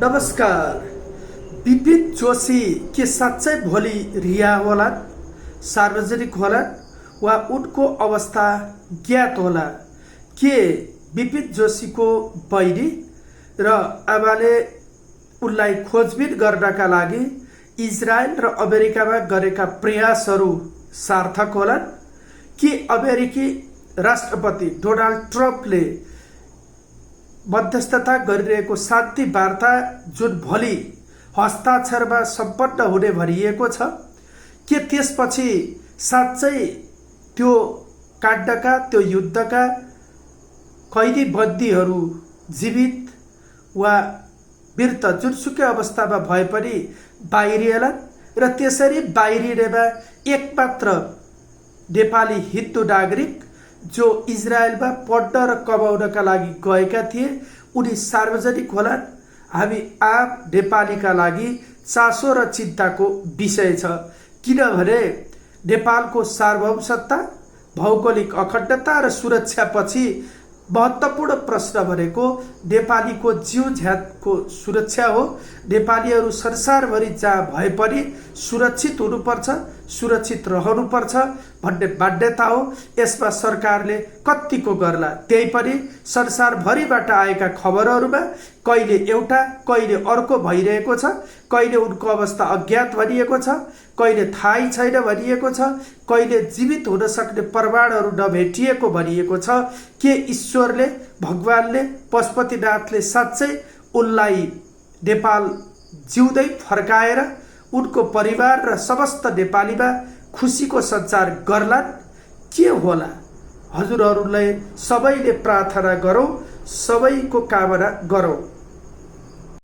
नमस्कार। विपिन जोशी के साँच्चै भोलि रिहा होलान्, सार्वजनिक होलान् वा उनको अवस्था ज्ञात होला? के विपिन जोशीको बहिनी र आमाले उनलाई खोजबिन गर्नका लागि इजरायल र अमेरिकामा गरेका प्रयासहरू सार्थक होलान्? के अमेरिकी राष्ट्रपति डोनाल्ड ट्रम्पले मध्यस्थता गरिरहेको शान्ति वार्ता जुन भोलि हस्ताक्षरमा सम्पन्न हुने भनिएको छ, के त्यसपछि साँच्चै त्यो काण्डका त्यो युद्धका कैदी बन्दीहरू जीवित वा मृत जुनसुकै अवस्थामा भए पनि बाहिरिएलान् र त्यसरी बाहिरिनेमा एकमात्र नेपाली हिन्दू नागरिक जो इजरायलमा पढ्न र कमाउनका लागि गएका थिए उनी सार्वजनिक होलान्? हामी आम नेपालीका लागि चासो र चिन्ताको विषय छ, किनभने नेपालको सार्वभौमसत्ता, भौगोलिक अखण्डता र सुरक्षापछि महत्त्वपूर्ण प्रश्न भनेको नेपालीको जीव ज्यानको सुरक्षा हो। नेपालीहरू संसारभरि जहाँ भए पनि सुरक्षित हुनुपर्छ, सुरक्षित रहनुपर्छ भन्ने बाध्यता हो। यसमा सरकारले कत्तिको गर्ला, त्यही पनि संसारभरिबाट आएका खबरहरूमा कहिले एउटा कहिले अर्को भइरहेको छ। कहिले उनको अवस्था अज्ञात भनिएको छ, कहिले थाहै छैन भनिएको छ, कहिले जीवित हुन सक्ने प्रमाणहरू नभेटिएको भनिएको छ। के ईश्वरले, भगवानले, पशुपतिनाथले साँच्चै उनलाई नेपाल जिउँदै फर्काएर उनको परिवार र समस्त नेपालीमा खुसीको सञ्चार गर्लान्? के होला? हजुरहरूलाई सबैले प्रार्थना गरौँ, सबैको कामना गरौँ।